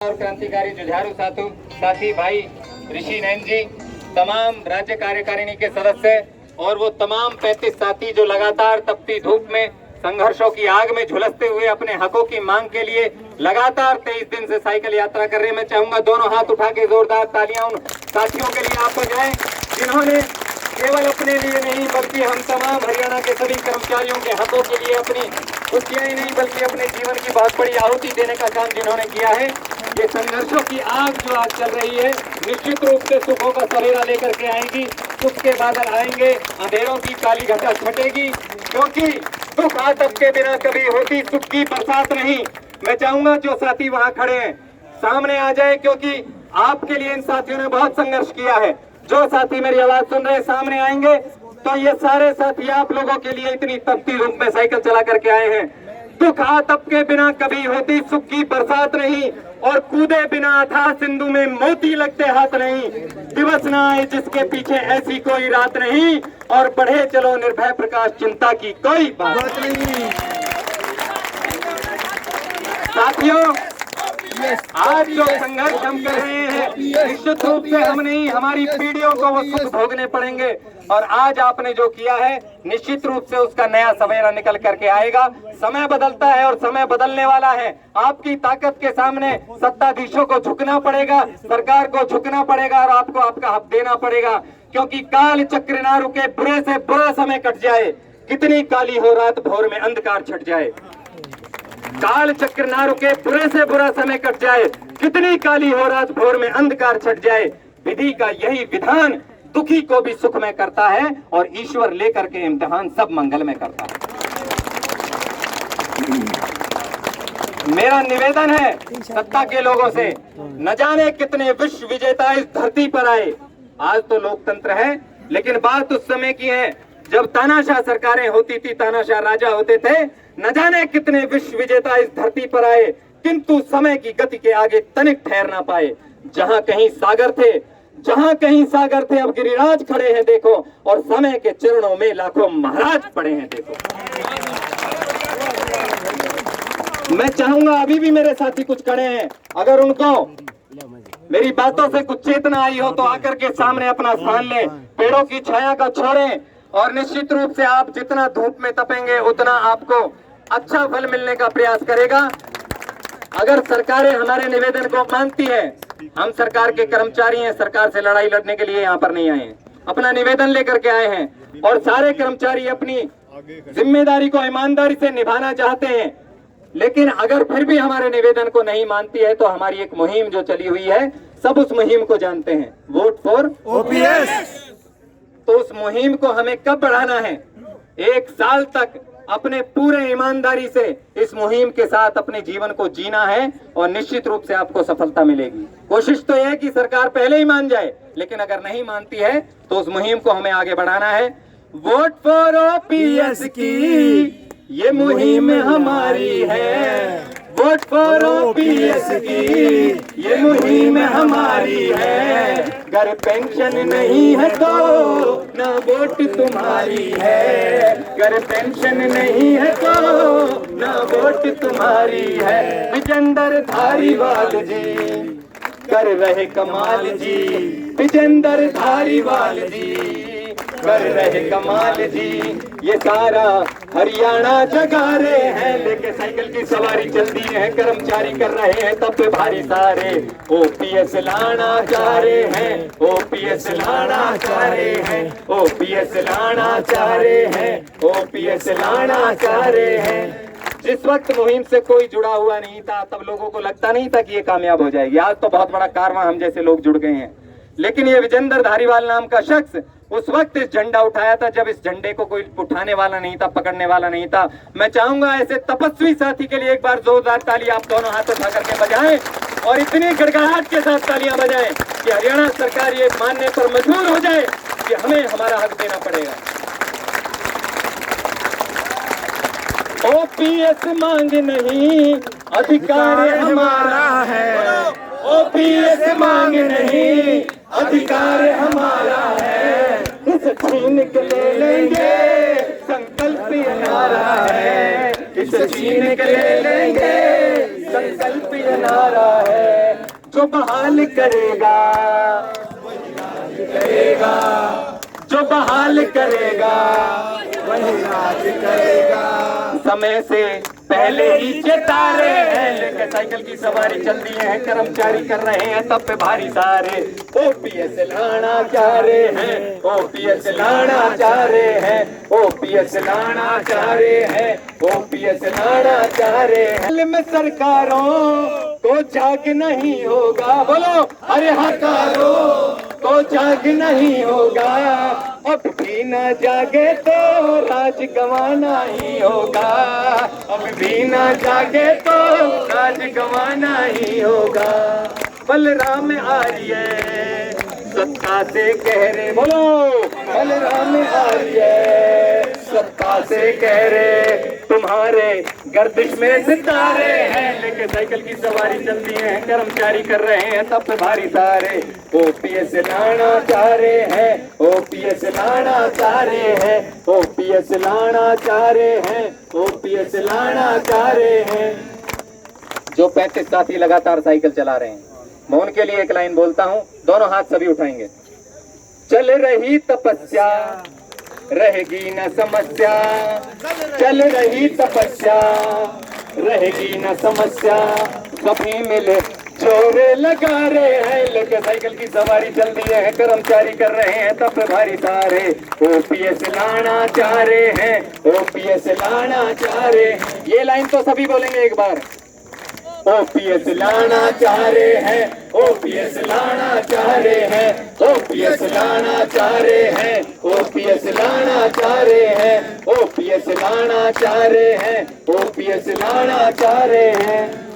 और क्रांतिकारी जुझारू साथी भाई ऋषि नैन जी, तमाम राज्य कार्यकारिणी के सदस्य और वो तमाम 35 साथी जो लगातार तपती धूप में संघर्षों की आग में झुलसते हुए अपने हकों की मांग के लिए लगातार 23 दिन से साइकिल यात्रा कर रहे हैं। मैं चाहूंगा दोनों हाथ उठा के जोरदार तालियां उन साथियों के लिए आप बजाएं जिन्होंने केवल अपने लिए नहीं बल्कि हम तमाम हरियाणा के सभी कर्मचारियों के हकों के लिए अपनी खुशियां ही नहीं बल्कि अपने जीवन की बहुत बड़ी आहुति देने का काम जिन्होंने किया है। ये संघर्षों की आग जो आज चल रही है निश्चित रूप से सुखों का सवेरा लेकर के आएगी। सुख के बादल आएंगे, अंधेरों की काली घटा छटेगी, क्योंकि सुख आतप के बिना कभी होती सुख की बरसात नहीं। मैं चाहूंगा जो साथी वहां खड़े हैं सामने आ जाए, क्योंकि आपके लिए इन साथियों ने बहुत संघर्ष किया है। जो साथी मेरी आवाज सुन रहे सामने आएंगे तो ये सारे साथी आप लोगों के लिए इतनी तपती धूप में साइकिल चला करके आए हैं। दुख आतप के बिना कभी होती सुख की बरसात नहीं, और कूदे बिना अथाह सिंधु में मोती लगते हाथ नहीं। दिवस न आए जिसके पीछे ऐसी कोई रात नहीं, और बढ़े चलो निर्भय प्रकाश चिंता की कोई बात नहीं। साथियों, आज जो संघर्ष हम कर रहे हैं निश्चित रूप से हम नहीं, हमारी पीढ़ियों को वो सुख भोगने पड़ेंगे। और आज आपने जो किया है निश्चित रूप से उसका नया सवेरा निकल करके आएगा। समय बदलता है और समय बदलने वाला है। आपकी ताकत के सामने सत्ताधीशों को झुकना पड़ेगा, सरकार को झुकना पड़ेगा और आपको आपका हक देना पड़ेगा, क्योंकि काल चक्र ना रुके, बुरे से बुरा समय कट जाए। कितनी काली हो रात, भोर में अंधकार छट जाए। काल चक्र ना रुके, बुरे से बुरा समय कट जाए। कितनी काली हो रात, भोर में अंधकार छट जाए। विधि का यही विधान दुखी को भी सुख में करता है, और ईश्वर लेकर के इम्तिहान सब मंगल में करता है। मेरा निवेदन है सत्ता के लोगों से, न जाने कितने विश्व विजेता इस धरती पर आए। आज तो लोकतंत्र है, लेकिन बात उस समय की है जब तानाशाह सरकारें होती थी, तानाशाह राजा होते थे। न जाने कितने विश्व विजेता इस धरती पर आए, किंतु समय की गति के आगे तनिक ठहर ना पाए। जहां कहीं सागर थे, जहां कहीं सागर थे, अब गिरिराज खड़े हैं देखो, और समय के चरणों में लाखों महाराज पड़े हैं देखो। मैं चाहूंगा अभी भी मेरे साथी कुछ खड़े हैं, अगर उनको मेरी बातों से कुछ चेतना आई हो तो आकर के सामने अपना स्थान लें, पेड़ों की छाया का छोड़ें। और निश्चित रूप से आप जितना धूप में तपेंगे उतना आपको अच्छा फल मिलने का प्रयास करेगा। अगर सरकारें हमारे निवेदन को मानती है, हम सरकार के कर्मचारी हैं, सरकार से लड़ाई लड़ने के लिए यहाँ पर नहीं आए हैं, अपना निवेदन लेकर के आए हैं। और सारे कर्मचारी अपनी जिम्मेदारी को ईमानदारी से निभाना चाहते हैं। लेकिन अगर फिर भी हमारे निवेदन को नहीं मानती है तो हमारी एक मुहिम जो चली हुई है, सब उस मुहिम को जानते हैं, वोट फॉर ओपीएस। तो उस मुहिम को हमें कब बढ़ाना है? 1 साल तक अपने पूरे ईमानदारी से इस मुहिम के साथ अपने जीवन को जीना है, और निश्चित रूप से आपको सफलता मिलेगी। कोशिश तो यह है कि सरकार पहले ही मान जाए, लेकिन अगर नहीं मानती है तो उस मुहिम को हमें आगे बढ़ाना है। वोट फॉर ओपीएस की ये मुहिम हमारी है, वोट फॉर ओपीएस की ये मुहिम हमारी है। अगर पेंशन नहीं है तो ना वोट तुम्हारी है, अगर पेंशन नहीं है तो ना वोट तुम्हारी है। विजेंद्र धारीवाल जी कर रहे कमाल जी, विजेंद्र धारीवाल जी कर रहे कमाल जी। ये सारा हरियाणा जगा रहे हैं, लेके साइकिल की सवारी चलती है, कर्मचारी कर रहे हैं तब पे भारी सारे। ओपीएस लाना चाह रहे हैं, ओपीएस लाना चाह रहे हैं, ओपीएस लाना चाह रहे हैं, ओपीएस लाना चाह रहे हैं। जिस वक्त मुहिम से कोई जुड़ा हुआ नहीं था तब लोगों को लगता नहीं था कि ये कामयाब हो जाएगी। आज तो बहुत बड़ा कारवां हम जैसे लोग जुड़ गए हैं। लेकिन ये विजेंद्र धारीवाल नाम का शख्स उस वक्त इस झंडा उठाया था जब इस झंडे को कोई उठाने वाला नहीं था, पकड़ने वाला नहीं था। मैं चाहूंगा ऐसे तपस्वी साथी के लिए एक बार जोरदार ताली आप दोनों हाथ उठा करके बजाएं, और इतनी गड़गड़ाहट के साथ तालियां बजाएं कि हरियाणा सरकार ये मानने पर मजबूर हो जाए कि हमें हमारा हक देना पड़ेगा। ओपीएस मांग नहीं, अधिकार हमारा है। ओपीएस मांग नहीं, अधिकार हमारा है। इस छीन के ले लेंगे, संकल्प ये नारा है। इस छीन के ले लेंगे, संकल्प ये नारा है। जो बहाल करेगा, जो बहाल करेगा वही राज करेगा। समय से पहले ही चेता रहे हैं, लेके साइकिल की सवारी चल दिए हैं, कर्मचारी कर रहे हैं तब पे भारी सारे। ओपीएस लाना चाह रहे हैं, ओपीएस लाना चाह रहे हैं, ओपीएस लाना चाह रहे हैं, ओपीएस लाना चाह रहे हैं। में सरकारों को जाग नहीं होगा, बोलो अरे हकारो को जाग नहीं होगा। अब भी न जागे तो राज गंवाना ही होगा, अब भी न जागे तो राज गंवाना ही होगा। बलराम आर्य सत्ता से कह रहे, बोलो बलराम आर्य सत्ता से कह रहे, तुम्हारे गर्दिश में सितारे हैं, लेके साइकिल की सवारी चलती है, कर्मचारी कर रहे हैं तब पे भारी सारे। ओपीएस लाना चाह रहे हैं, ओपीएस लाना चाह रहे हैं, ओपीएस लाना चाह रहे हैं, ओपीएस लाना चाह रहे हैं। जो 35 साथी लगातार साइकिल चला रहे हैं, मैं उनके लिए एक लाइन बोलता हूं, दोनों हाथ सभी उठाएंगे। चल रही तपस्या रहेगी न समस्या, चल रही तपस्या रहेगी न समस्या। सभी मिले जोरे लगा रहे हैं, लेके साइकिल की सवारी चल दी है, कर्मचारी कर रहे हैं तब पे भारी सारे। ओपीएस लाना चाह रहे हैं, ओपीएस लाना चाह रहे हैं। ये लाइन तो सभी बोलेंगे एक बार। ओपीएस लाना चाह रहे हैं, ओपीएस लाना चाह रहे हैं, ओपीएस लाना चाह रहे हैं, ओपीएस लाना चाह रहे हैं, ओपीएस लाना चाह रहे हैं, ओपीएस लाना चाह रहे हैं।